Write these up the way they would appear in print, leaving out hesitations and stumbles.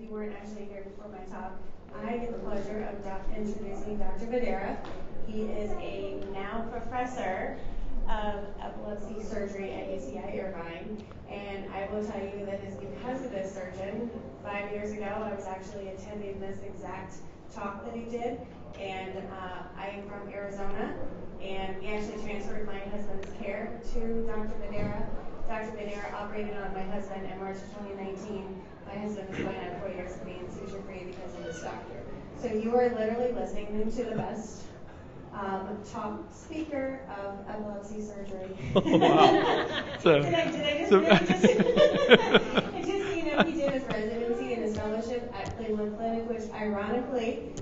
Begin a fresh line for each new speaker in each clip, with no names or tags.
you weren't actually here for my talk, I get the pleasure of introducing Dr. Vadera. He is a now professor of epilepsy surgery at UCI Irvine, and I will tell you that it's because of this surgeon. 5 years ago, I was actually attending this exact talk that he did, and I am from Arizona, and we actually transferred my husband's care to Dr. Vadera. Dr. Vadera operated on my husband in March of 2019. My husband is going on 4 years of being seizure-free because of this doctor. So you are literally listening to the best top speaker of epilepsy surgery.
Wow.
Did I just you know, he did his residency and his fellowship at Cleveland Clinic, which ironically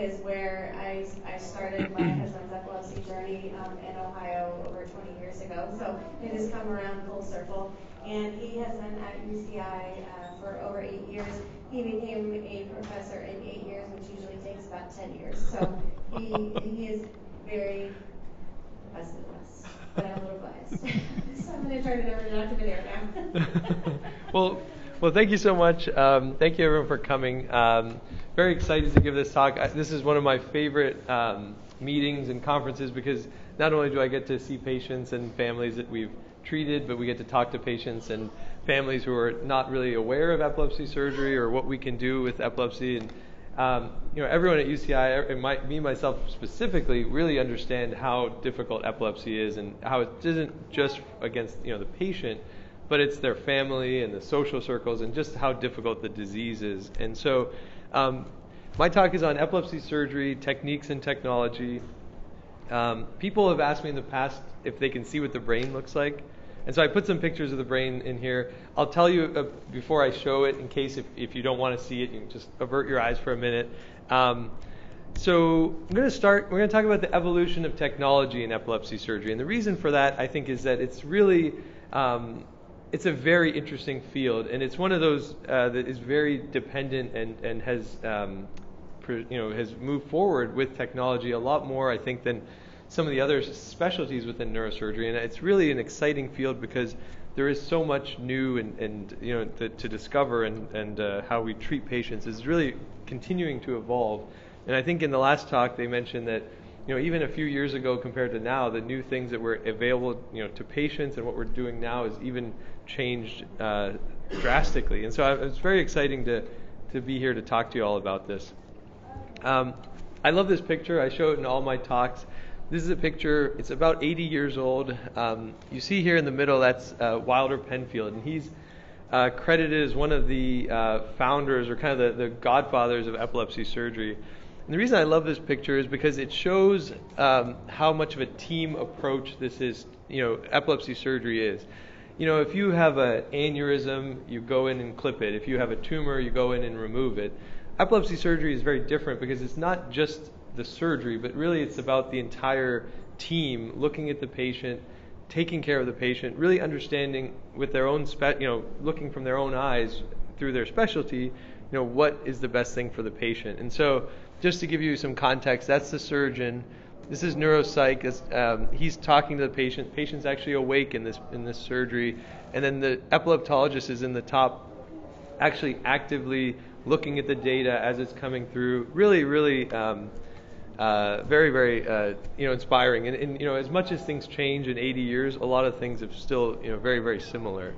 is where I started my husband's epilepsy journey in Ohio over 20 years ago. So it has come around full circle. And he has been at UCI for over 8 years. He became a professor in 8 years, which usually takes about 10 years. So he is very best of the best, but I'm a little biased. So I'm going to turn it over to Dr. Vadera now.
Well, thank you so much. Thank you everyone for coming. Very excited to give this talk. This is one of my favorite meetings and conferences because not only do I get to see patients and families that we've treated, but we get to talk to patients and families who are not really aware of epilepsy surgery or what we can do with epilepsy. And everyone at UCI, and me myself specifically, really understand how difficult epilepsy is and how it isn't just against the patient, but it's their family and the social circles and just how difficult the disease is. And so my talk is on epilepsy surgery, techniques and technology. People have asked me in the past if they can see what the brain looks like. And so I put some pictures of the brain in here. I'll tell you before I show it, in case if you don't want to see it, you can just avert your eyes for a minute. So I'm going to start. We're going to talk about the evolution of technology in epilepsy surgery. And the reason for that, I think, is that it's really it's a very interesting field, and it's one of those that is very dependent and has has moved forward with technology a lot more, I think, than some of the other specialties within neurosurgery. And it's really an exciting field because there is so much new and to discover, and how we treat patients is really continuing to evolve. And I think in the last talk they mentioned that even a few years ago compared to now, the new things that were available to patients and what we're doing now is even changed drastically. And so it's very exciting to be here to talk to you all about this. I love this picture. I show it in all my talks. This is a picture. It's about 80 years old. You see here in the middle, that's Wilder Penfield, and he's credited as one of the founders or kind of the godfathers of epilepsy surgery. And the reason I love this picture is because it shows how much of a team approach this is. Epilepsy surgery is. If you have an aneurysm, you go in and clip it. If you have a tumor, you go in and remove it. Epilepsy surgery is very different because it's not just the surgery, but really it's about the entire team looking at the patient, taking care of the patient, really understanding with their own, looking from their own eyes through their specialty, what is the best thing for the patient. And so, just to give you some context, that's the surgeon. This is neuropsych. He's talking to the patient. Patient's actually awake in this surgery, and then the epileptologist is in the top, actually actively looking at the data as it's coming through. Really, very, very, inspiring. And as much as things change in 80 years, a lot of things are still, very, very similar.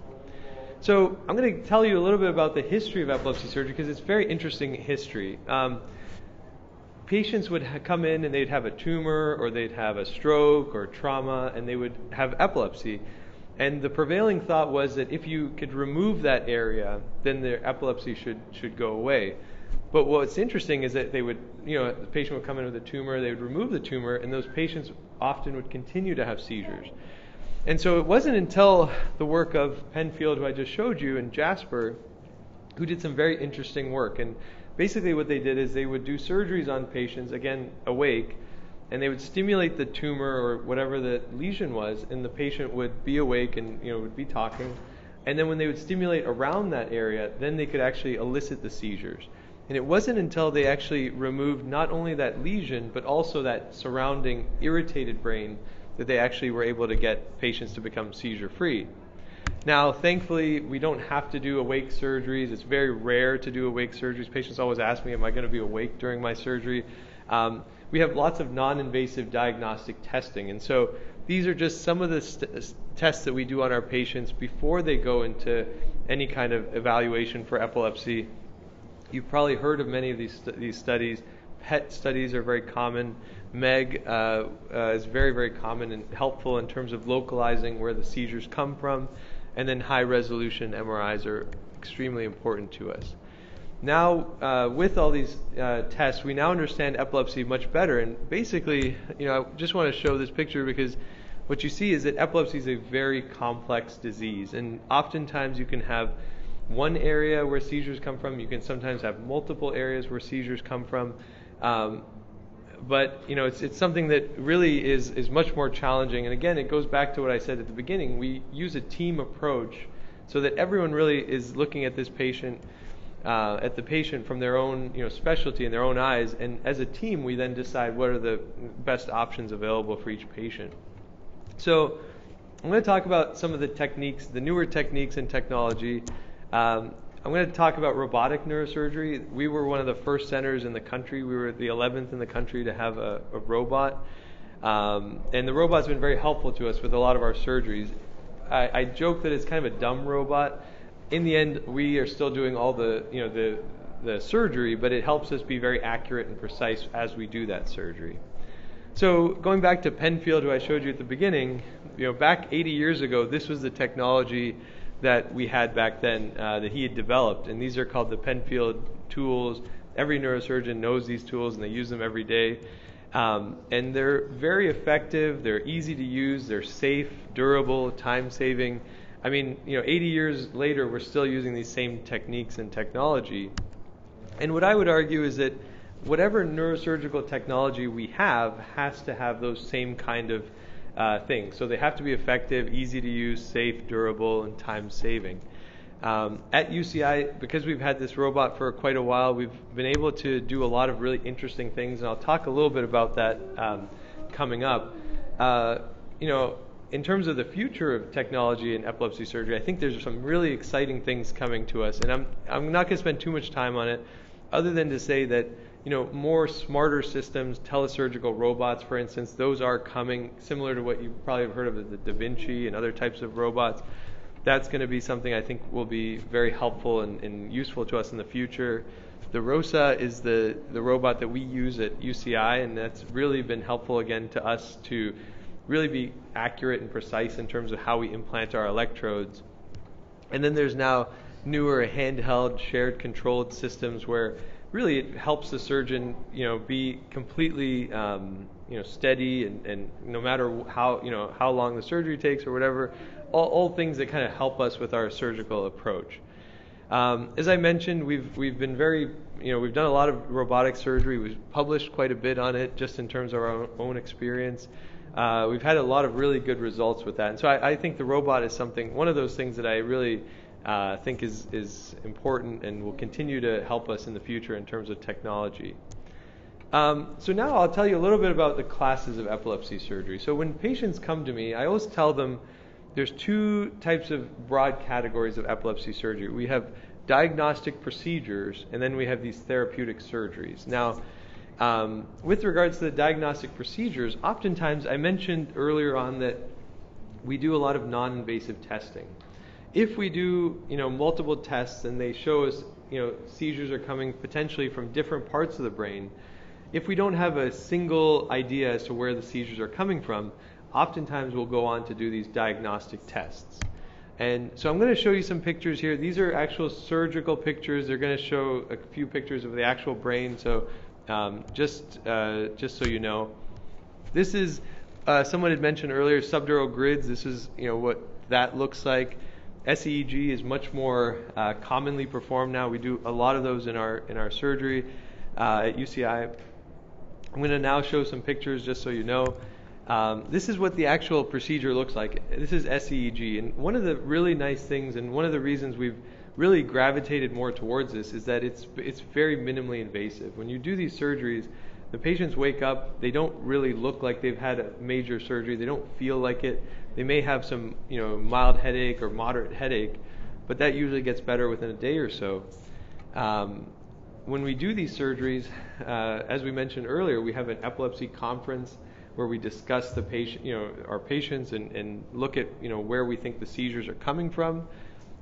So I'm going to tell you a little bit about the history of epilepsy surgery because it's very interesting history. Patients would come in and they'd have a tumor or they'd have a stroke or trauma and they would have epilepsy. And the prevailing thought was that if you could remove that area, then their epilepsy should go away. But what's interesting is that they would, the patient would come in with a tumor, they would remove the tumor, and those patients often would continue to have seizures. And so it wasn't until the work of Penfield, who I just showed you, and Jasper, who did some very interesting work. And basically what they did is they would do surgeries on patients, again, awake, and they would stimulate the tumor or whatever the lesion was, and the patient would be awake and would be talking. And then when they would stimulate around that area, then they could actually elicit the seizures. And it wasn't until they actually removed not only that lesion, but also that surrounding irritated brain that they actually were able to get patients to become seizure-free. Now, thankfully, we don't have to do awake surgeries. It's very rare to do awake surgeries. Patients always ask me, am I going to be awake during my surgery? We have lots of non-invasive diagnostic testing. And so these are just some of the tests that we do on our patients before they go into any kind of evaluation for epilepsy. You've probably heard of many of these studies. PET studies are very common. MEG is very, very common and helpful in terms of localizing where the seizures come from. And then high-resolution MRIs are extremely important to us. Now, with all these tests, we now understand epilepsy much better. And basically, I just want to show this picture because what you see is that epilepsy is a very complex disease. And oftentimes you can have one area where seizures come from. You can sometimes have multiple areas where seizures come from. But it's something that really is much more challenging. And again, it goes back to what I said at the beginning. We use a team approach so that everyone really is looking at this patient, at the patient from their own specialty and their own eyes. And as a team, we then decide what are the best options available for each patient. So I'm going to talk about some of the techniques, the newer techniques and technology. I'm going to talk about robotic neurosurgery. We were one of the first centers in the country. We were the 11th in the country to have a robot. And the robot's been very helpful to us with a lot of our surgeries. I joke that it's kind of a dumb robot. In the end, we are still doing all the surgery, but it helps us be very accurate and precise as we do that surgery. So going back to Penfield, who I showed you at the beginning, back 80 years ago, this was the technology that we had back then that he had developed. And these are called the Penfield tools. Every neurosurgeon knows these tools and they use them every day. And they're very effective, they're easy to use, they're safe, durable, time-saving. I mean, 80 years later, we're still using these same techniques and technology. And what I would argue is that whatever neurosurgical technology we have has to have those same kind of things. So they have to be effective, easy to use, safe, durable, and time-saving. At UCI, because we've had this robot for quite a while, we've been able to do a lot of really interesting things, and I'll talk a little bit about that coming up. In terms of the future of technology in epilepsy surgery, I think there's some really exciting things coming to us, and I'm not going to spend too much time on it, other than to say that more smarter systems, telesurgical robots, for instance, those are coming, similar to what you probably have heard of as the Da Vinci and other types of robots. That's going to be something I think will be very helpful and useful to us in the future. The ROSA is the robot that we use at UCI, and that's really been helpful again to us to really be accurate and precise in terms of how we implant our electrodes. And then there's now newer handheld, shared controlled systems where really it helps the surgeon, be completely, steady and no matter how long the surgery takes or whatever, all things that kind of help us with our surgical approach. As I mentioned, we've been very, we've done a lot of robotic surgery. We've published quite a bit on it just in terms of our own experience. We've had a lot of really good results with that. And so I think the robot is one of those things that I really think is important and will continue to help us in the future in terms of technology. So now I'll tell you a little bit about the classes of epilepsy surgery. So when patients come to me, I always tell them there's two types of broad categories of epilepsy surgery. We have diagnostic procedures, and then we have these therapeutic surgeries. Now, with regards to the diagnostic procedures, oftentimes I mentioned earlier on that we do a lot of non-invasive testing. If we do, multiple tests and they show us, seizures are coming potentially from different parts of the brain, if we don't have a single idea as to where the seizures are coming from, oftentimes we'll go on to do these diagnostic tests. And so I'm going to show you some pictures here. These are actual surgical pictures. They're going to show a few pictures of the actual brain. So just so you know, this is someone had mentioned earlier subdural grids. This is what that looks like. SEEG is much more commonly performed now. We do a lot of those in our surgery at UCI. I'm going to now show some pictures just so you know. This is what the actual procedure looks like. This is SEEG, and one of the really nice things, and one of the reasons we've really gravitated more towards this, is that it's very minimally invasive. When you do these surgeries, the patients wake up, they don't really look like they've had a major surgery, they don't feel like it. they may have some, mild headache or moderate headache, but that usually gets better within a day or so. When we do these surgeries, as we mentioned earlier, we have an epilepsy conference where we discuss the patient, our patients, and look at, where we think the seizures are coming from.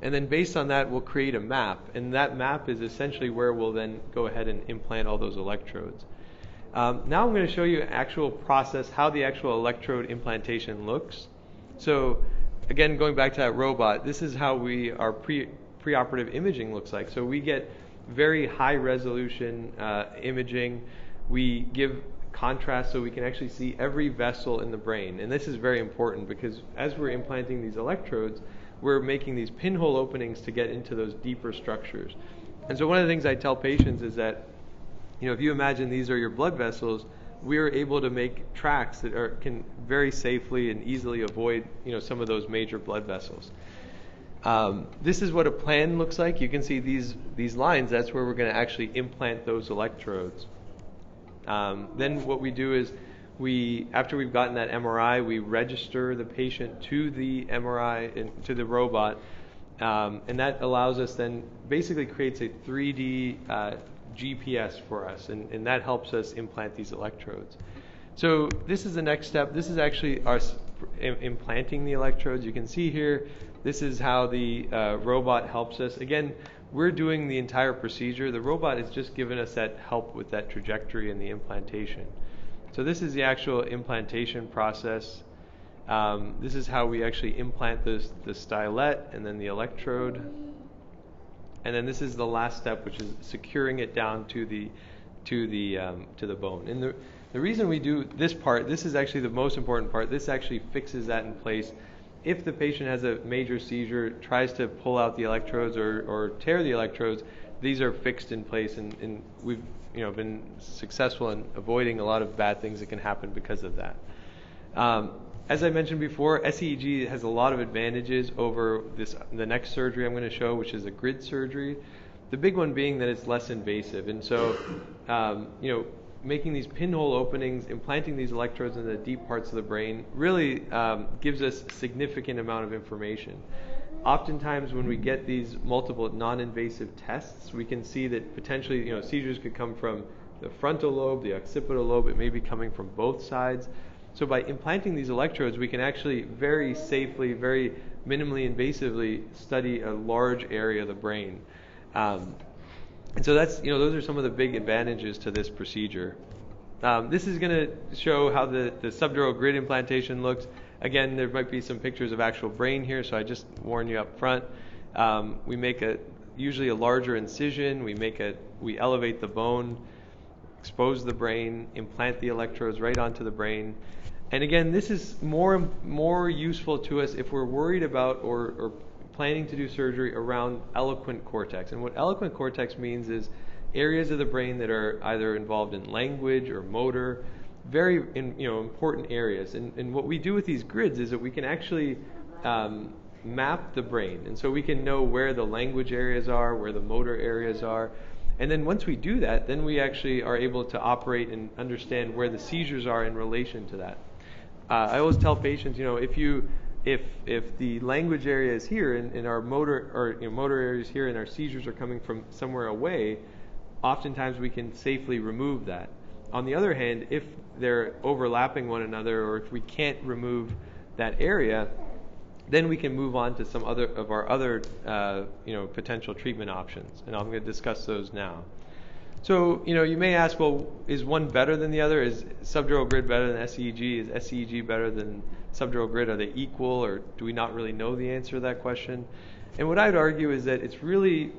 And then based on that, we'll create a map. And that map is essentially where we'll then go ahead and implant all those electrodes. Now I'm going to show you an actual process, how the actual electrode implantation looks. So again, going back to that robot, this is how our preoperative imaging looks like. So we get very high resolution imaging. We give contrast so we can actually see every vessel in the brain. And this is very important because as we're implanting these electrodes, we're making these pinhole openings to get into those deeper structures. And so one of the things I tell patients is that, if you imagine these are your blood vessels, we're able to make tracks that can very safely and easily avoid, some of those major blood vessels. This is what a plan looks like. You can see these lines. That's where we're going to actually implant those electrodes. Then what we do is after we've gotten that MRI, we register the patient to the MRI and to the robot, and that allows us then basically creates a 3D GPS for us, and that helps us implant these electrodes. So this is the next step. This is actually us implanting the electrodes. You can see here, this is how the robot helps us. Again, we're doing the entire procedure. The robot is just giving us that help with that trajectory and the implantation. So this is the actual implantation process. This is how we actually implant the stylet and then the electrode. And then this is the last step, which is securing it down to the bone. And the reason we do this part, this is actually the most important part. This actually fixes that in place. If the patient has a major seizure, tries to pull out the electrodes or tear the electrodes, these are fixed in place, and we've been successful in avoiding a lot of bad things that can happen because of that. As I mentioned before, SEEG has a lot of advantages over the next surgery I'm going to show, which is a grid surgery. The big one being that it's less invasive, and so making these pinhole openings, implanting these electrodes in the deep parts of the brain really gives us a significant amount of information. Oftentimes when we get these multiple non-invasive tests, we can see that potentially seizures could come from the frontal lobe, the occipital lobe. It may be coming from both sides. So by implanting these electrodes, we can actually very safely, very minimally invasively study a large area of the brain. And so that's, those are some of the big advantages to this procedure. This is going to show how the subdural grid implantation looks. Again, there might be some pictures of actual brain here, so I just warn you up front. We make usually a larger incision. We elevate the bone, expose the brain, implant the electrodes right onto the brain. And again, this is more useful to us if we're worried about or planning to do surgery around eloquent cortex. And what eloquent cortex means is areas of the brain that are either involved in language or motor, very important areas. And what we do with these grids is that we can actually map the brain. And so we can know where the language areas are, where the motor areas are. And then once we do that, then we actually are able to operate and understand where the seizures are in relation to that. I always tell patients, if the language area is here and our motor areas here and our seizures are coming from somewhere away, oftentimes we can safely remove that. On the other hand, if they're overlapping one another or if we can't remove that area, then we can move on to some other potential treatment options, and I'm going to discuss those now. So, you may ask, well, is one better than the other? Is subdural grid better than SEEG? Is SEEG better than subdural grid? Are they equal, or do we not really know the answer to that question? And what I'd argue is that it's really,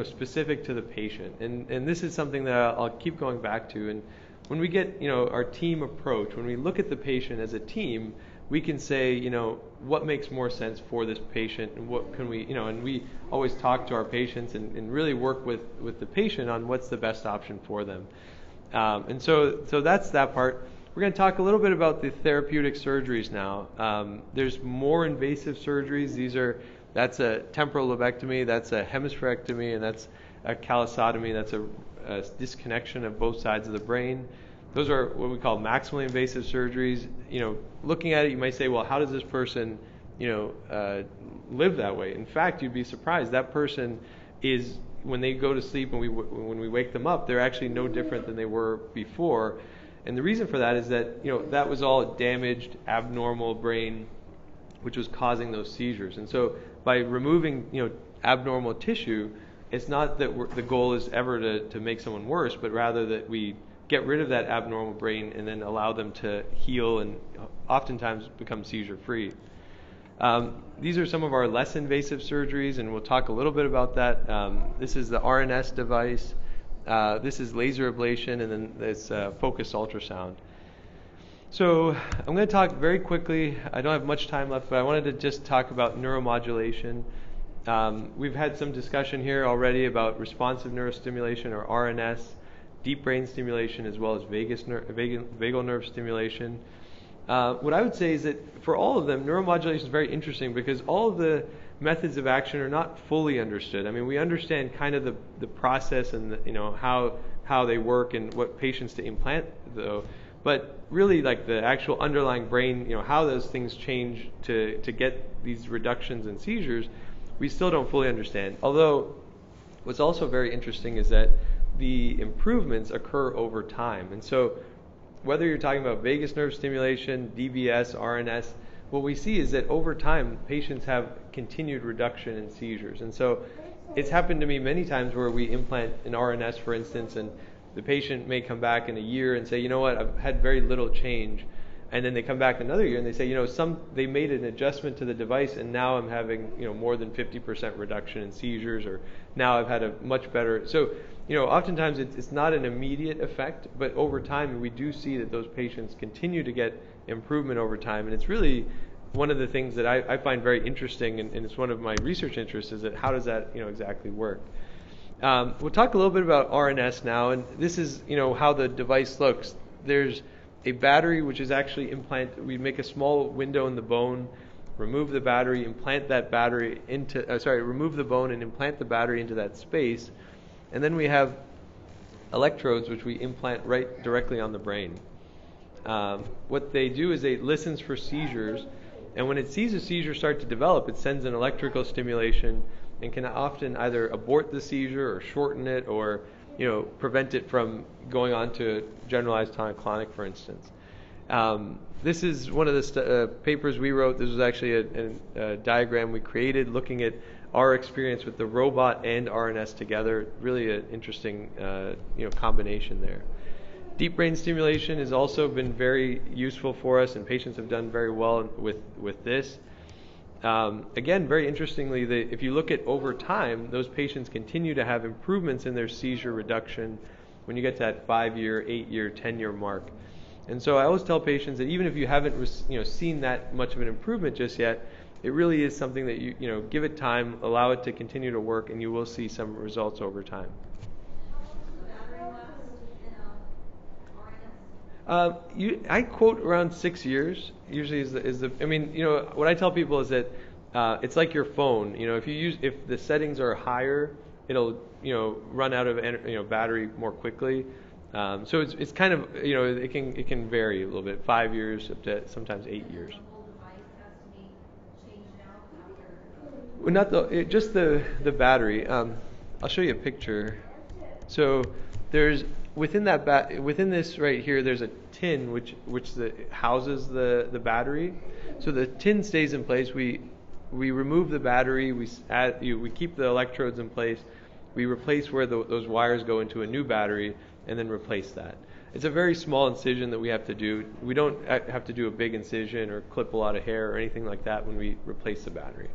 specific to the patient, and this is something that I'll keep going back to. And when we get, our team approach, when we look at the patient as a team, we can say, what makes more sense for this patient, and what can we, and we always talk to our patients and really work with the patient on what's the best option for them. And so that's that part. We're going to talk a little bit about the therapeutic surgeries now. There's more invasive surgeries. That's a temporal lobectomy, that's a hemispherectomy, and that's a callosotomy. That's a disconnection of both sides of the brain. Those are what we call maximally invasive surgeries. Looking at it, you might say, well, how does this person, live that way? In fact, you'd be surprised. That person is, when they go to sleep and when we wake them up, they're actually no different than they were before. And the reason for that is that, that was all a damaged, abnormal brain, which was causing those seizures. And so by removing, abnormal tissue, it's not that the goal is ever to make someone worse, but rather that we get rid of that abnormal brain and then allow them to heal and oftentimes become seizure-free. These are some of our less invasive surgeries, and we'll talk a little bit about that. This is the RNS device. This is laser ablation, and then this focused ultrasound. So I'm going to talk very quickly. I don't have much time left, but I wanted to just talk about neuromodulation. We've had some discussion here already about responsive neurostimulation, or RNS, deep brain stimulation, as well as vagal nerve stimulation. What I would say is that for all of them, neuromodulation is very interesting because all of the methods of action are not fully understood. I mean, we understand kind of the process and how they work and what patients to implant, though. But really, like the actual underlying brain, how those things change to get these reductions in seizures, we still don't fully understand. Although, what's also very interesting is that the improvements occur over time. And so, whether you're talking about vagus nerve stimulation, DBS, RNS, what we see is that over time, patients have continued reduction in seizures. And so, it's happened to me many times where we implant an RNS, for instance, and the patient may come back in a year and say, you know what, I've had very little change. And then they come back another year and they say, they made an adjustment to the device and now I'm having, more than 50% reduction in seizures, or now I've had a much better. So, oftentimes it's not an immediate effect, but over time we do see that those patients continue to get improvement over time. And it's really one of the things that I find very interesting, and it's one of my research interests, is that how does that, exactly work? We'll talk a little bit about RNS now, and this is, how the device looks. There's a battery which is actually implanted. We make a small window in the bone, remove the battery, implant that battery remove the bone and implant the battery into that space, and then we have electrodes which we implant right directly on the brain. What they do is it listens for seizures, and when it sees a seizure start to develop, it sends an electrical stimulation and can often either abort the seizure or shorten it, or prevent it from going on to generalized tonic-clonic, for instance. This is one of the papers we wrote. This was actually a diagram we created looking at our experience with the robot and RNS together. Really an interesting combination there. Deep brain stimulation has also been very useful for us, and patients have done very well with this. Again, very interestingly, if you look at over time, those patients continue to have improvements in their seizure reduction when you get to that 5-year, 8-year, 10-year mark. And so I always tell patients that even if you haven't seen that much of an improvement just yet, it really is something that you give it time, allow it to continue to work, and you will see some results over time. I quote around 6 years. Usually is the. I mean, what I tell people is that it's like your phone. If the settings are higher, it'll run out of battery more quickly. So it's kind of it can vary a little bit. 5 years up to sometimes 8 years. Well, not just the battery. I'll show you a picture. So there's. Within this right here, there's a tin which houses the battery. So the tin stays in place. We remove the battery. We keep the electrodes in place. We replace where those wires go into a new battery, and then replace that. It's a very small incision that we have to do. We don't have to do a big incision or clip a lot of hair or anything like that when we replace the battery.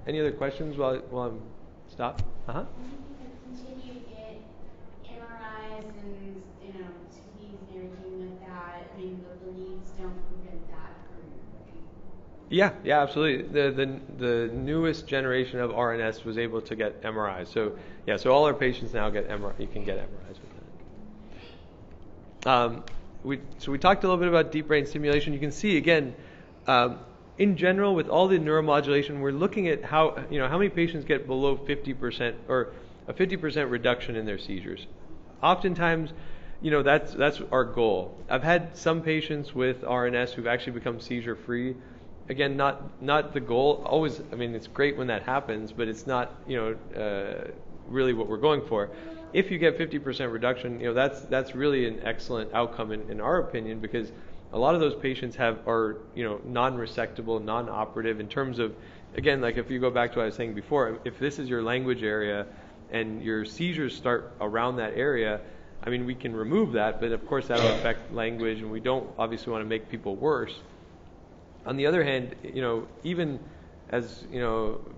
Any other questions while I'm stopped? Yeah, absolutely. The newest generation of RNS was able to get MRIs. So all our patients now get MRI. You can get MRIs with that. We talked a little bit about deep brain stimulation. You can see again, in general, with all the neuromodulation, we're looking at how many patients get below 50% or a 50% reduction in their seizures. Oftentimes, that's our goal. I've had some patients with RNS who've actually become seizure free. Again, not the goal. Always, I mean, it's great when that happens, but it's not, really what we're going for. If you get 50% reduction, that's really an excellent outcome in our opinion, because a lot of those patients are non-resectable, non-operative in terms of, again, like if you go back to what I was saying before, if this is your language area and your seizures start around that area, I mean, we can remove that, but of course that'll affect language, and we don't obviously want to make people worse. On the other hand, even as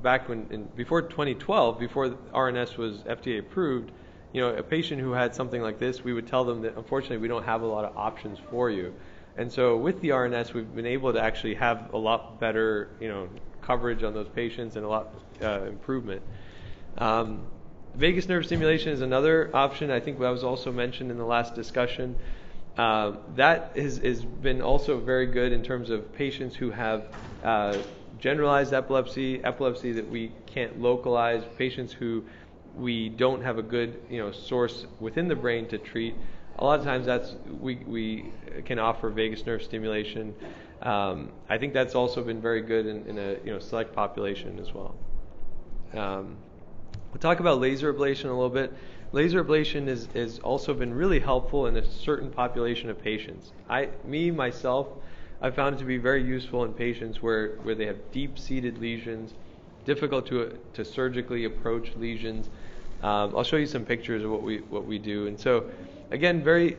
back before 2012, before RNS was FDA approved, a patient who had something like this, we would tell them that unfortunately we don't have a lot of options for you. And so with the RNS, we've been able to actually have a lot better, coverage on those patients and a lot improvement. Vagus nerve stimulation is another option. I think that was also mentioned in the last discussion. That has been also very good in terms of patients who have generalized epilepsy that we can't localize, patients who we don't have a good source within the brain to treat. A lot of times we can offer vagus nerve stimulation. I think that's also been very good in a select population as well. We'll talk about laser ablation a little bit. Laser ablation has also been really helpful in a certain population of patients. Myself, I found it to be very useful in patients where they have deep-seated lesions, difficult to surgically approach lesions. I'll show you some pictures of what we do. And so, again, very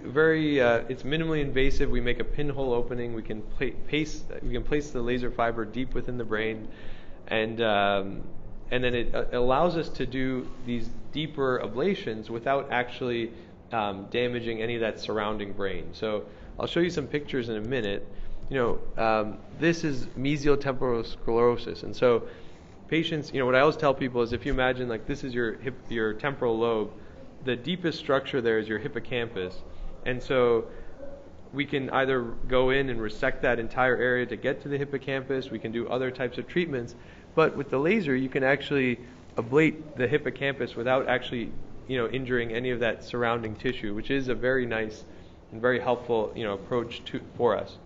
it's minimally invasive. We make a pinhole opening. We can place the laser fiber deep within the brain, and then it allows us to do these deeper ablations without actually damaging any of that surrounding brain. So I'll show you some pictures in a minute. This is mesial temporal sclerosis, and so patients, what I always tell people is if you imagine like this is your temporal lobe, the deepest structure there is your hippocampus, and so we can either go in and resect that entire area to get to the hippocampus. We can do other types of treatments. But with the laser, you can actually ablate the hippocampus without actually, injuring any of that surrounding tissue, which is a very nice and very helpful, approach for us.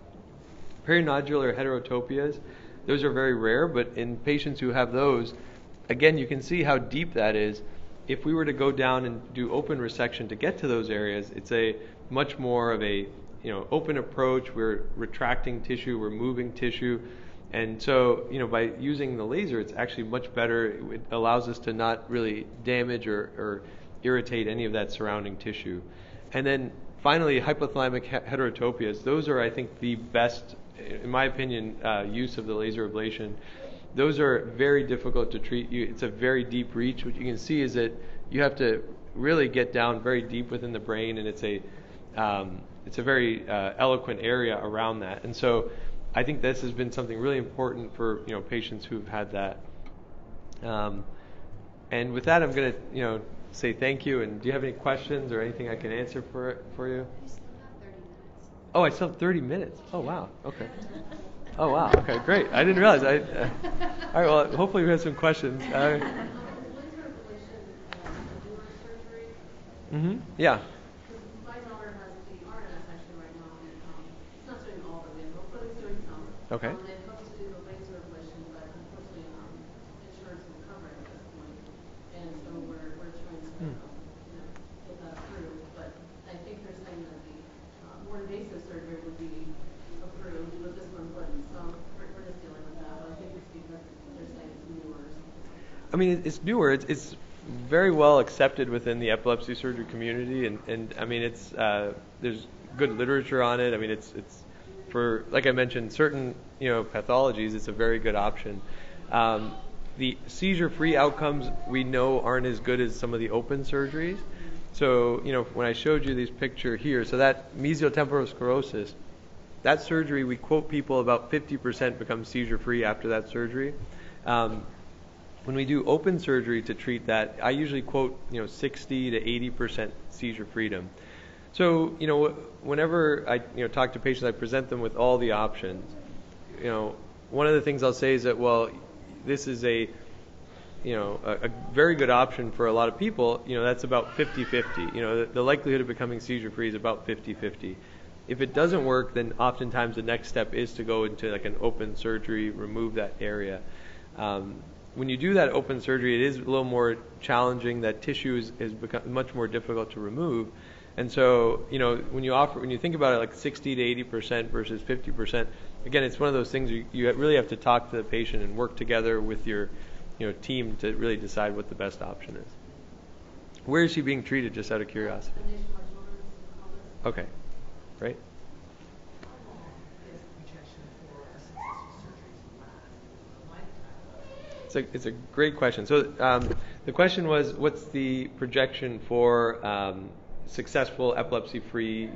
Perinodular heterotopias, those are very rare, but in patients who have those, again, you can see how deep that is. If we were to go down and do open resection to get to those areas, it's a much more of a, open approach. We're retracting tissue, we're moving tissue. And so, by using the laser, it's actually much better. It allows us to not really damage or irritate any of that surrounding tissue. And then finally, hypothalamic heterotopias. Those are, I think, the best, in my opinion, use of the laser ablation. Those are very difficult to treat. It's a very deep reach. What you can see is that you have to really get down very deep within the brain, and it's a very eloquent area around that. And so I think this has been something really important for patients who've had that. And with that, I'm going to say thank you. And do you have any questions or anything I can answer for you?
You still have 30 minutes.
Oh, I still have 30 minutes. Oh wow. Okay. Oh wow. Okay, great. I didn't realize. All right. Well, hopefully we have some questions.
Laser ablation, newer surgery.
Yeah.
My daughter has the RNS actually right now, and it's not doing all the way, but it's doing some.
Okay.
They hope to do the laser ablation, but unfortunately, insurance won't cover it at this point, and so we're trying to get that approved. But I think they're saying that the more invasive surgery would be approved, but this one wouldn't. So we're just dealing with that. But I think it's because they're saying it's newer or something.
I mean, it's newer. It's very well accepted within the epilepsy surgery community, and I mean, it's there's good literature on it. I mean, it's for, like I mentioned, certain pathologies, it's a very good option. The seizure-free outcomes we know aren't as good as some of the open surgeries. So when I showed you this picture here, so that mesial temporal sclerosis, that surgery, we quote people about 50% become seizure-free after that surgery. When we do open surgery to treat that, I usually quote 60 to 80% seizure freedom. So whenever I talk to patients, I present them with all the options. One of the things I'll say is that, well, this is a very good option for a lot of people, that's about 50-50. The likelihood of becoming seizure-free is about 50-50. If it doesn't work, then oftentimes the next step is to go into like an open surgery, remove that area. When you do that open surgery, it is a little more challenging. That tissue is become much more difficult to remove. And so, when you think about it, like 60 to 80% versus 50%, again, it's one of those things you really have to talk to the patient and work together with your team to really decide what the best option is. Where is she being treated, just out of curiosity? Okay, great. It's a great question. So the question was, what's the projection for successful epilepsy-free,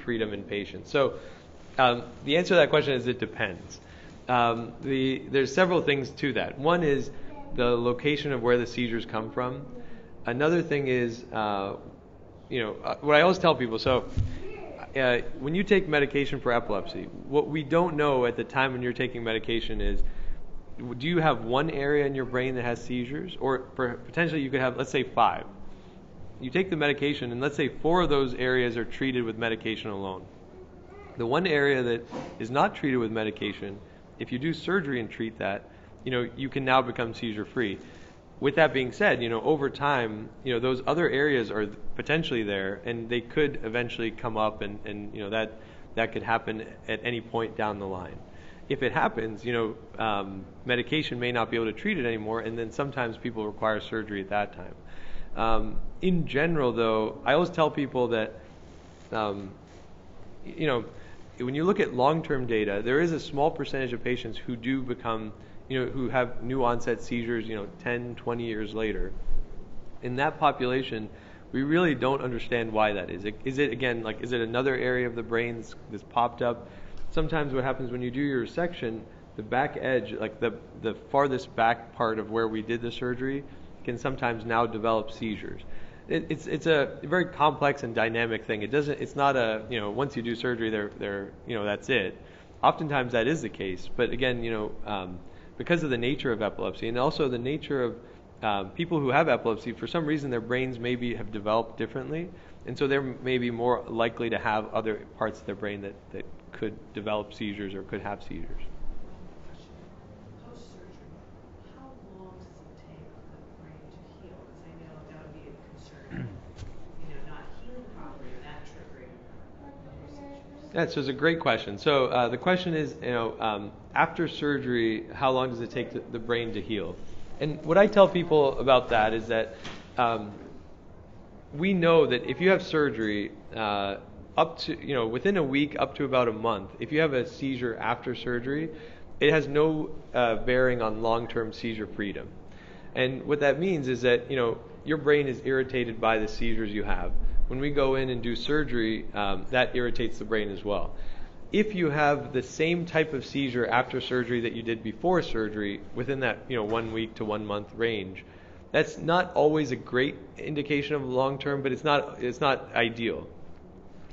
freedom in patients? So the answer to that question is it depends. There's several things to that. One is the location of where the seizures come from. Another thing is, what I always tell people. So when you take medication for epilepsy, what we don't know at the time when you're taking medication is, do you have one area in your brain that has seizures? Or potentially you could have, let's say, 5. You take the medication, and let's say 4 of those areas are treated with medication alone. The one area that is not treated with medication, if you do surgery and treat that, you can now become seizure-free. With that being said, over time, those other areas are potentially there, and they could eventually come up, and that could happen at any point down the line. If it happens, medication may not be able to treat it anymore, and then sometimes people require surgery at that time. In general, though, I always tell people that, when you look at long-term data, there is a small percentage of patients who do become, who have new onset seizures, 10, 20 years later. In that population, we really don't understand why that is. Is it another area of the brain that's popped up? Sometimes what happens when you do your resection, the back edge, like the farthest back part of where we did the surgery, can sometimes now develop seizures. It's a very complex and dynamic thing. It's not once you do surgery, that's it. Oftentimes that is the case, but again, because of the nature of epilepsy and also the nature of people who have epilepsy, for some reason their brains maybe have developed differently, and so they're maybe more likely to have other parts of their brain that could develop seizures or could have seizures.
Post-surgery, how long does it take for the brain to heal? Because I know that would be a concern, not healing properly and that triggering new seizures.
Yeah, so it's a great question. So the question is, after surgery, how long does it take the brain to heal? And what I tell people about that is that we know that if you have surgery, up to, within a week, up to about a month, if you have a seizure after surgery, it has no bearing on long-term seizure freedom. And what that means is that, your brain is irritated by the seizures you have. When we go in and do surgery, that irritates the brain as well. If you have the same type of seizure after surgery that you did before surgery, within that 1 week to 1 month range, that's not always a great indication of long-term, but it's not ideal.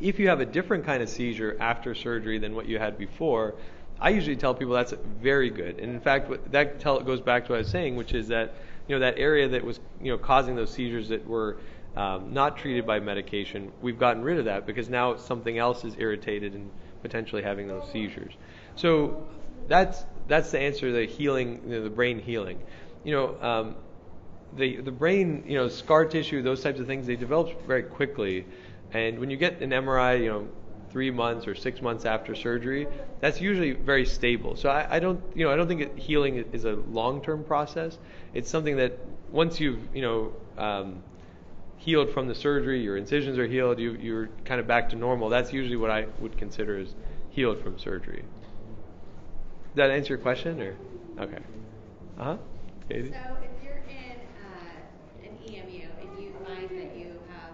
If you have a different kind of seizure after surgery than what you had before, I usually tell people that's very good. And in fact, that goes back to what I was saying, which is that that area that was causing those seizures that were not treated by medication, we've gotten rid of that because now something else is irritated and potentially having those seizures. So that's the answer to the healing, the brain healing. The brain, scar tissue, those types of things, they develop very quickly. And when you get an MRI, 3 months or 6 months after surgery, that's usually very stable. So I don't think healing is a long-term process. It's something that once you've, healed from the surgery, your incisions are healed, you're kind of back to normal. That's usually what I would consider as healed from surgery. Did that answer your question, or? Okay. Katie?
So if you're in an EMU and you find that you have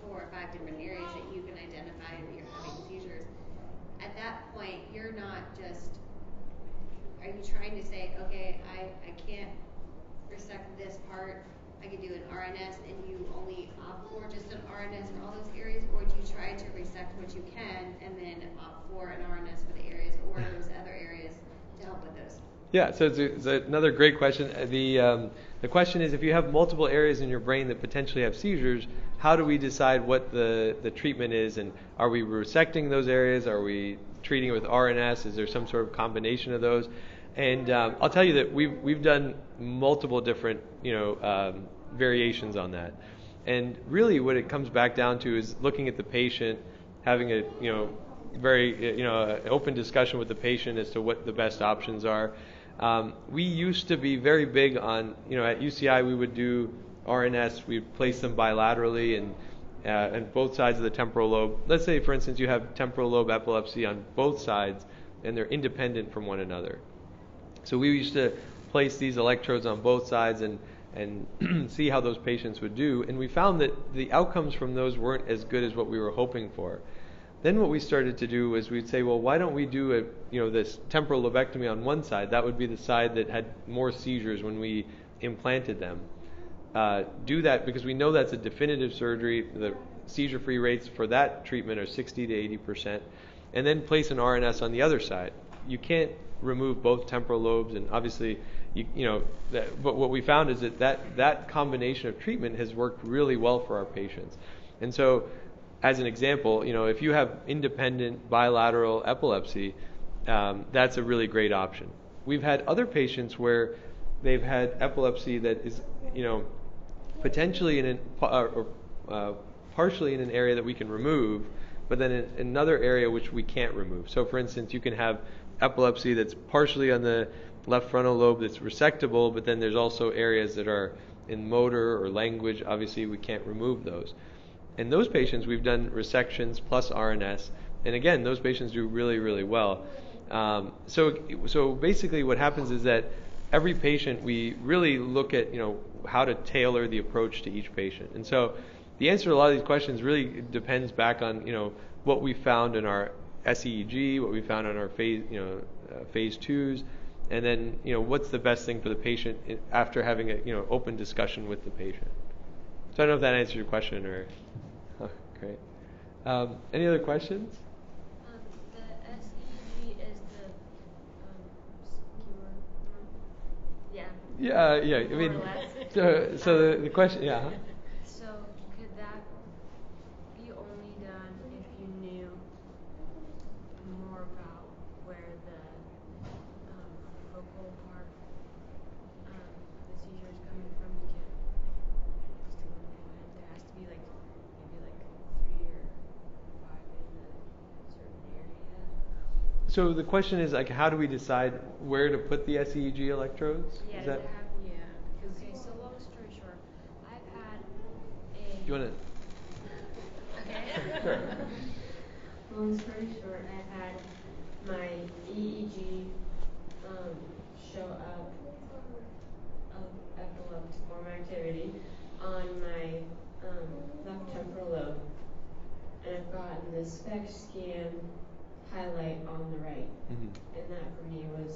4 or 5 different areas that you can identify that you're having seizures, at that point you're not just, are you trying to say, okay, I can't resect this part, I could do an RNS, and you only opt for just an RNS for all those areas, or do you try to resect what you can and then opt for an RNS for the areas or those other areas to help with those?
Yeah, so it's another great question. The question is, if you have multiple areas in your brain that potentially have seizures, how do we decide what the treatment is, and are we resecting those areas? Are we treating it with RNS? Is there some sort of combination of those? And I'll tell you that we've done multiple different variations on that. And really, what it comes back down to is looking at the patient, having a very open discussion with the patient as to what the best options are. We used to be very big on, at UCI we would do RNS, we'd place them bilaterally and both sides of the temporal lobe. Let's say, for instance, you have temporal lobe epilepsy on both sides and they're independent from one another. So we used to place these electrodes on both sides and see how those patients would do, and we found that the outcomes from those weren't as good as what we were hoping for. Then what we started to do was we'd say, well, why don't we do this temporal lobectomy on one side? That would be the side that had more seizures when we implanted them. Do that because we know that's a definitive surgery. The seizure-free rates for that treatment are 60 to 80%. And then place an RNS on the other side. You can't remove both temporal lobes, and obviously, but what we found is that combination of treatment has worked really well for our patients. And so, as an example, if you have independent bilateral epilepsy, that's a really great option. We've had other patients where they've had epilepsy that is, potentially partially in an area that we can remove, but then in another area which we can't remove. So, for instance, you can have epilepsy that's partially on the left frontal lobe that's resectable, but then there's also areas that are in motor or language. Obviously, we can't remove those. In those patients, we've done resections plus RNS, and again, those patients do really, really well. So basically, what happens is that every patient, we really look at how to tailor the approach to each patient. And so the answer to a lot of these questions really depends back on what we found in our SEEG, what we found on our phase 2s, and then what's the best thing for the patient after having a open discussion with the patient. So I don't know if that answers your question or. Oh, great. Any other questions?
The SEEG is the skewer. Yeah.
Yeah. I mean,
More or less.
so the question, yeah.
So could that be only done if you knew more about where the focal part the seizure is coming from? You can't just go ahead. There has to be maybe 3 or 5 in a certain area.
So the question is how do we decide where to put the SEEG electrodes?
Yeah,
Is that?
Okay, so long story short, I've had a.
Do you want to?
Okay. Long story short, I had my EEG show up of epileptiform activity on my left temporal lobe, and I've gotten this SPECT scan highlight on the right, and that for me was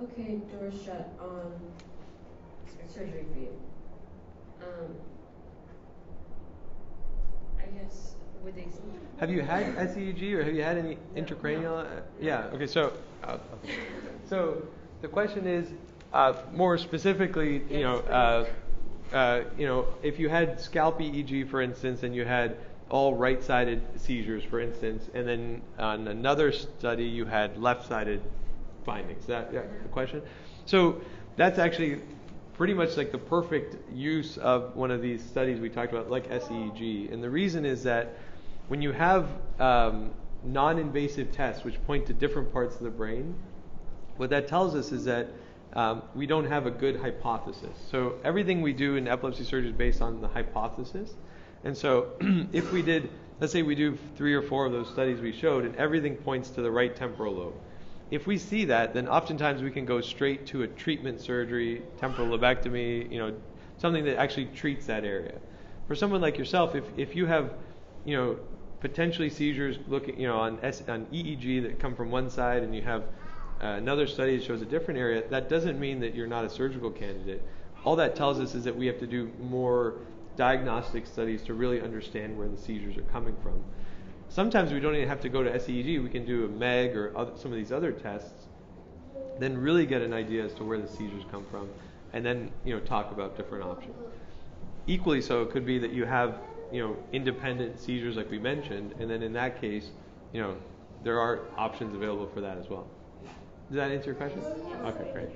okay. Door shut on surgery for you. I guess would they?
Have you had SEEG or have you had any intracranial?
No.
Yeah. Okay. So the question is more specifically, if you had scalp EEG, for instance, and you had all right-sided seizures, for instance, and then on another study you had left-sided findings. Is that the question? So that's actually pretty much like the perfect use of one of these studies we talked about, like SEEG. And the reason is that when you have non-invasive tests which point to different parts of the brain, what that tells us is that we don't have a good hypothesis. So everything we do in epilepsy surgery is based on the hypothesis. And so if we did, let's say we do 3 or 4 of those studies we showed, and everything points to the right temporal lobe. If we see that, then oftentimes we can go straight to a treatment surgery, temporal lobectomy, something that actually treats that area. For someone like yourself, if you have, potentially seizures looking, on EEG that come from one side, and you have another study that shows a different area, that doesn't mean that you're not a surgical candidate. All that tells us is that we have to do more diagnostic studies to really understand where the seizures are coming from. Sometimes we don't even have to go to SEEG. We can do a MEG or some of these other tests then really get an idea as to where the seizures come from, and then talk about different options. Equally so, it could be that you have independent seizures like we mentioned, and then in that case, there are options available for that as well. Does that answer your question? Okay, great.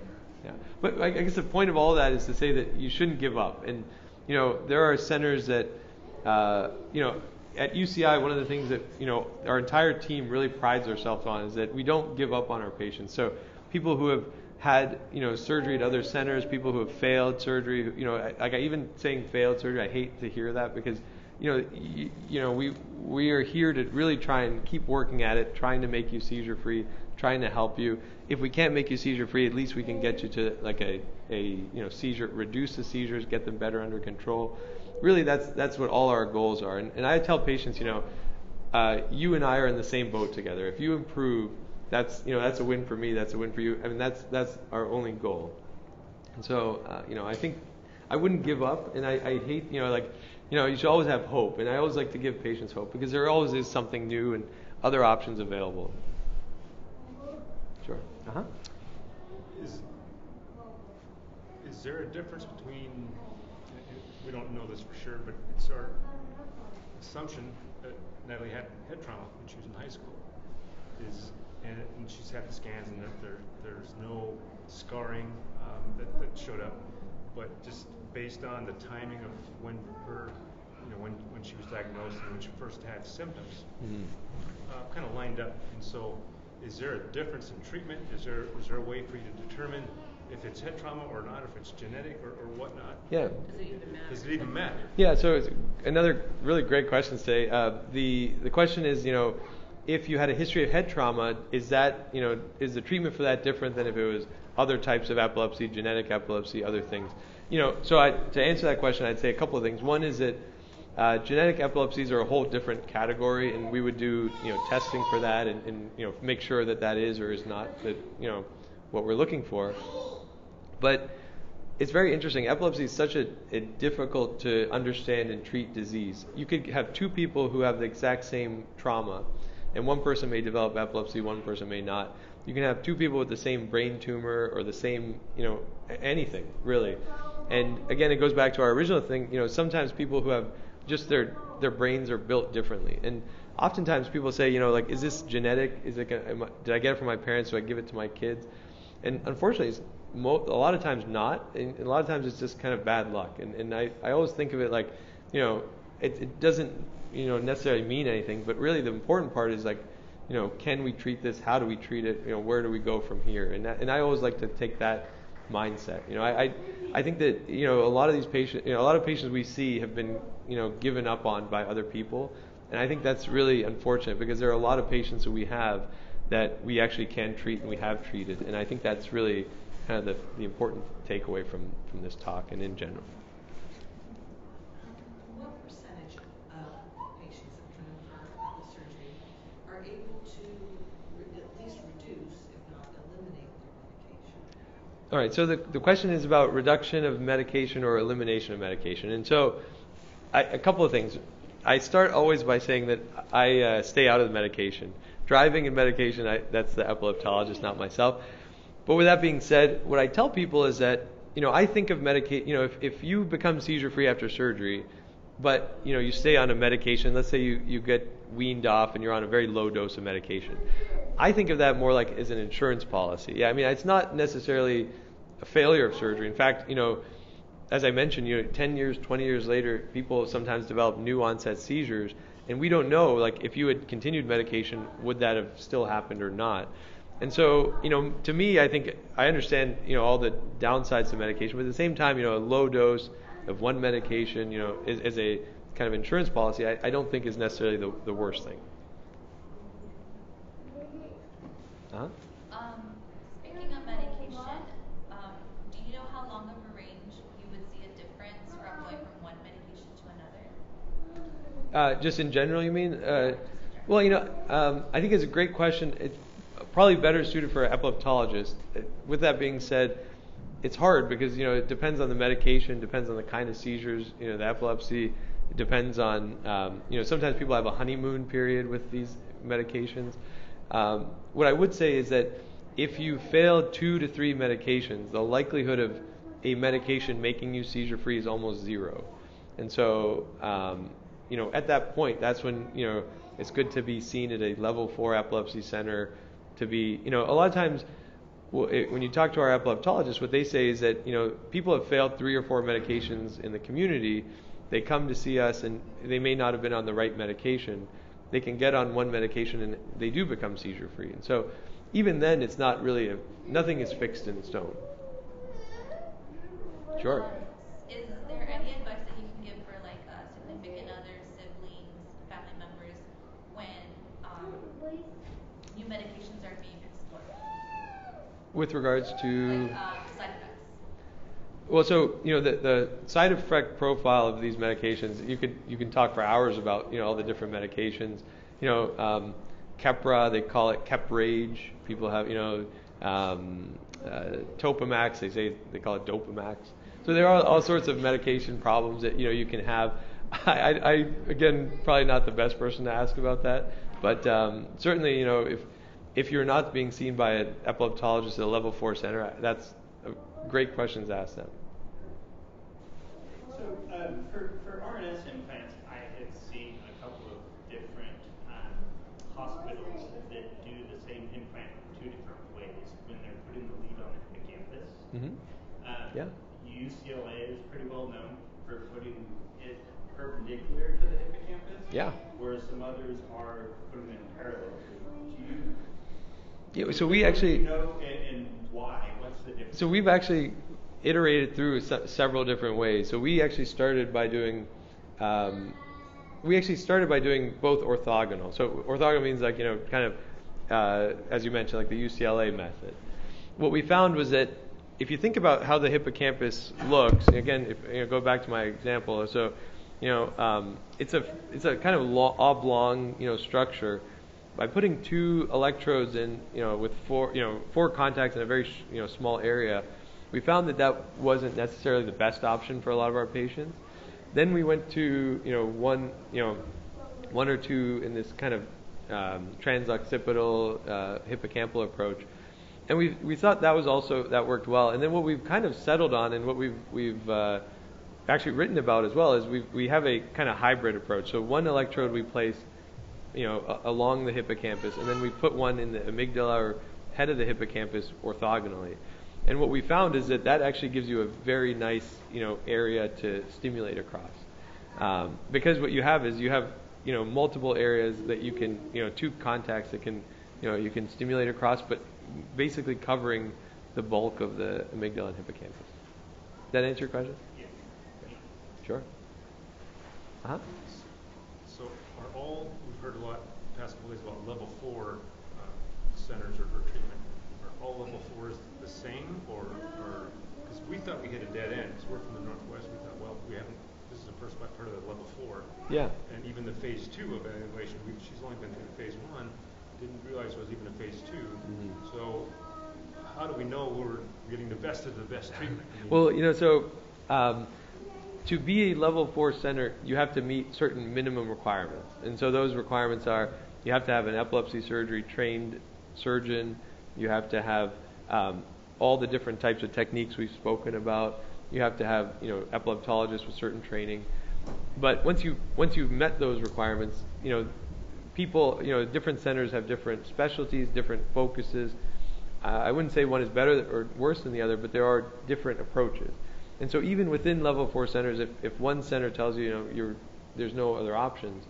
Yeah, but I guess the point of all that is to say that you shouldn't give up, and there are centers that at UCI, one of the things that our entire team really prides ourselves on is that we don't give up on our patients. So people who have had surgery at other centers, people who have failed surgery, like even saying failed surgery, I hate to hear that because we are here to really try and keep working at it, trying to make you seizure free, trying to help you. If we can't make you seizure free, at least we can get you to like a seizure, reduce the seizures, get them better under control. Really, that's what all our goals are. And I tell patients, you and I are in the same boat together. If you improve, that's a win for me. That's a win for you. I mean, that's our only goal. And so, I think I wouldn't give up. And I hate, you should always have hope. And I always like to give patients hope because there always is something new and other options available. Sure. Uh-huh.
Is there a difference between, we don't know this for sure, but it's our assumption that Natalie had head trauma when she was in high school, and she's had the scans and that there's no scarring that showed up, but just based on the timing of when when she was diagnosed and when she first had symptoms, kind of lined up. And so, is there a difference in treatment? Is there a way for you to determine if it's head trauma or not, if it's genetic or whatnot?
Yeah.
Does it even matter?
Yeah, so it's another really great question today. The question is, if you had a history of head trauma, is that, is the treatment for that different than if it was other types of epilepsy, genetic epilepsy, other things? So to answer that question, I'd say a couple of things. One is that genetic epilepsies are a whole different category, and we would do, testing for that and make sure that is or is not that, what we're looking for. But it's very interesting. Epilepsy is such a difficult to understand and treat disease. You could have two people who have the exact same trauma, and one person may develop epilepsy, one person may not. You can have two people with the same brain tumor or the same, anything, really. And again, it goes back to our original thing. Sometimes people who have just their brains are built differently. And oftentimes people say, is this genetic? Did I get it from my parents? Do I give it to my kids? And unfortunately, it's a lot of times not, and a lot of times it's just kind of bad luck. And I always think of it like, it doesn't, necessarily mean anything, but really the important part is like, can we treat this? How do we treat it? Where do we go from here? And I always like to take that mindset. I think that, a lot of these patients, a lot of patients we see have been, given up on by other people. And I think that's really unfortunate because there are a lot of patients that we have that we actually can treat and we have treated. And I think that's really kind of the important takeaway from this talk and in general.
What percentage of patients that come in for the surgery are able to at least reduce, if not eliminate, their medication?
All right, so the question is about reduction of medication or elimination of medication. And so a couple of things. I start always by saying that I stay out of the medication. Driving and medication, that's the epileptologist, not myself. But with that being said, what I tell people is that, I think of medication, if you become seizure-free after surgery, but, you stay on a medication, let's say you get weaned off and you're on a very low dose of medication. I think of that more like as an insurance policy. Yeah, I mean, it's not necessarily a failure of surgery. In fact, as I mentioned, 10 years, 20 years later, people sometimes develop new onset seizures, and we don't know, like, if you had continued medication, would that have still happened or not? And so, to me, I think I understand, all the downsides to medication, but at the same time, a low dose of one medication, is a kind of insurance policy, I don't think is necessarily the worst thing. Uh-huh.
Speaking of medication, do you know how long of a range you would see a difference from going from one medication to another?
Just in general, you mean? Well, I think it's a great question. It's probably better suited for an epileptologist. With that being said, it's hard because, it depends on the medication, depends on the kind of seizures, the epilepsy. It depends on, sometimes people have a honeymoon period with these medications. What I would say is that if you fail 2 to 3 medications, the likelihood of a medication making you seizure free is almost zero. And so, at that point, that's when, it's good to be seen at a level 4 epilepsy center. To be, a lot of times, when you talk to our epileptologists, what they say is that, people have failed 3 or 4 medications in the community. They come to see us and they may not have been on the right medication. They can get on one medication and they do become seizure free. And so even then, it's not really, nothing is fixed in stone. Sure.
Is there any advice that you can give for like significant others, siblings, family members when new medications are being explored?
With regards to
Like side effects.
Well, so the side effect profile of these medications, you can talk for hours about all the different medications. Keppra, they call it Keprage. People have Topamax, they call it Dopamax. So there are all sorts of medication problems that you can have. I again probably not the best person to ask about that, but certainly if you're not being seen by an epileptologist at a level 4 center, that's a great question to ask them.
So for RNS implants, I have seen a couple of different hospitals that do the same implant 2 different ways when they're putting the lead on the hippocampus.
Mm-hmm. Yeah.
UCLA is pretty well known for putting it perpendicular to the hippocampus.
Yeah.
Whereas some others are putting it parallel.
Yeah. So we actually.
And why? What's the difference?
So we've actually iterated through several different ways. So we actually started by doing. We actually started by doing both orthogonal. So orthogonal means like kind of as you mentioned, like the UCLA method. What we found was that if you think about how the hippocampus looks, again, if go back to my example, so it's a kind of oblong structure. By putting 2 electrodes in with 4 contacts in a very small area, we found that wasn't necessarily the best option for a lot of our patients. Then we went to one or 2 in this kind of transoccipital hippocampal approach. And we thought that worked well. And then what we've kind of settled on, and what we've actually written about as well, is we have a kind of hybrid approach. So one electrode we place, along the hippocampus, and then we put one in the amygdala or head of the hippocampus orthogonally. And what we found is that actually gives you a very nice area to stimulate across, because what you have is multiple areas that you can 2 contacts that can you can stimulate across, but basically covering the bulk of the amygdala and hippocampus. Does that answer your question?
Yeah.
Sure. Uh-huh.
So we've heard a lot the past couple days about level 4 centers or treatment. Are all level 4s the same, or because we thought we hit a dead end? Because we're from the Northwest, we thought, well, this is the first I've heard of the level 4.
Yeah.
And even the phase 2 evaluation, she's only been through phase 1. Didn't realize it was even a phase 2. Mm-hmm. So how do we know we're getting the best of the best treatment?
Well, so to be a level 4 center, you have to meet certain minimum requirements. And so those requirements are, you have to have an epilepsy surgery trained surgeon. You have to have all the different types of techniques we've spoken about. You have to have epileptologists with certain training. But once you've met those requirements, people, different centers have different specialties, different focuses. I wouldn't say one is better or worse than the other, but there are different approaches. And so even within level 4 centers, if one center tells you, there's no other options,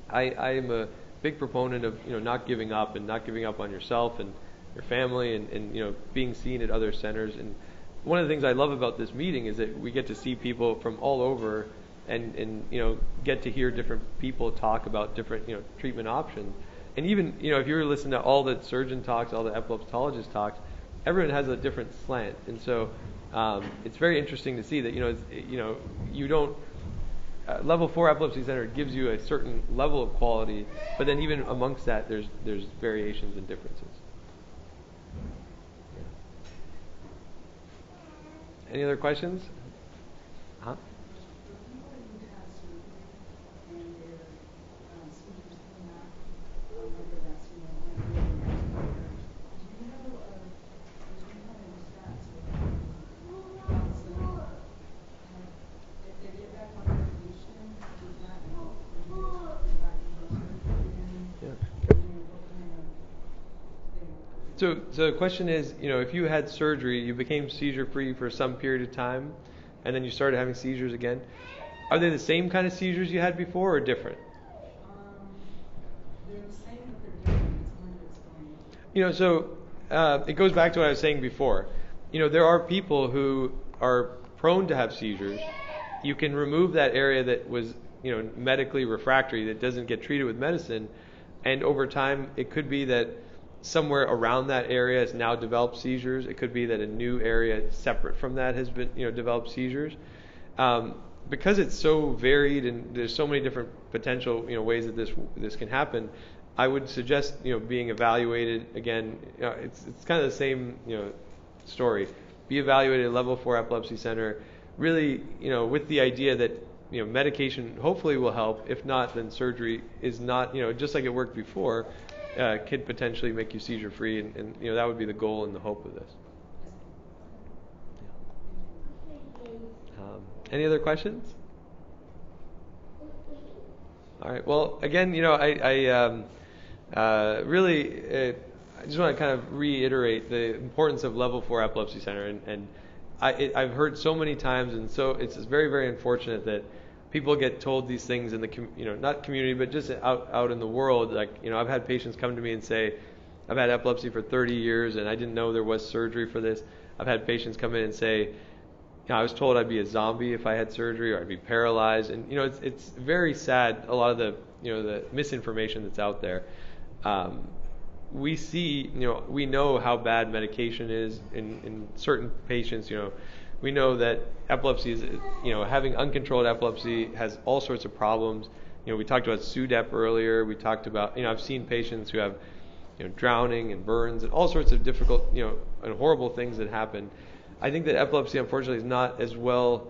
I am a big proponent of, not giving up and not giving up on yourself and your family and being seen at other centers. And one of the things I love about this meeting is that we get to see people from all over and get to hear different people talk about different treatment options. And even if you were listening to all the surgeon talks, all the epileptologist talks, everyone has a different slant. And so it's very interesting to see that you don't level 4 epilepsy center gives you a certain level of quality, but then even amongst that there's variations and differences. Yeah. Any other questions? Huh? So the question is, if you had surgery, you became seizure-free for some period of time, and then you started having seizures again, are they the same kind of seizures you had before or different?
They're the same, but they're different. It's hard to explain.
So it goes back to what I was saying before. There are people who are prone to have seizures. You can remove that area that was, medically refractory, that doesn't get treated with medicine, and over time, it could be that somewhere around that area has now developed seizures. It could be that a new area separate from that has been, developed seizures. Because it's so varied and there's so many different potential, ways that this can happen, I would suggest, being evaluated again. It's kind of the same, story. Be evaluated at Level 4 Epilepsy Center, really, with the idea that, medication hopefully will help. If not, then surgery is not, just like it worked before, could potentially make you seizure free, and that would be the goal and the hope of this. Any other questions? All right. Well, again, I just want to kind of reiterate the importance of Level 4 Epilepsy Center, and I've heard so many times, and so it's very, very unfortunate that people get told these things in the not community, but just out in the world. Like, I've had patients come to me and say, I've had epilepsy for 30 years and I didn't know there was surgery for this. I've had patients come in and say, I was told I'd be a zombie if I had surgery, or I'd be paralyzed. And it's very sad, a lot of the the misinformation that's out there. We see, we know how bad medication is in certain patients. We know that epilepsy is, having uncontrolled epilepsy has all sorts of problems. We talked about SUDEP earlier. We talked about, I've seen patients who have, drowning and burns and all sorts of difficult, and horrible things that happen. I think that epilepsy, unfortunately, is not as well,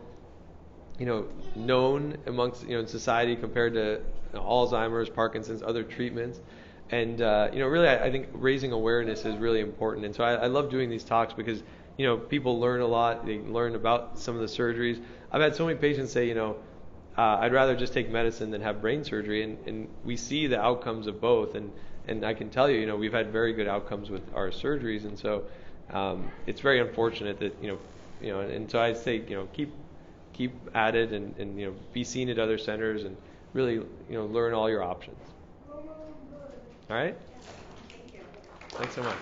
known amongst, in society compared to Alzheimer's, Parkinson's, other treatments. And, really, I think raising awareness is really important. And so I love doing these talks because, people learn a lot. They learn about some of the surgeries. I've had so many patients say, I'd rather just take medicine than have brain surgery. And we see the outcomes of both. And I can tell you, we've had very good outcomes with our surgeries. And so it's very unfortunate that, and so I say, keep at it and be seen at other centers and really, learn all your options. All right?
Thank you.
Thanks so much.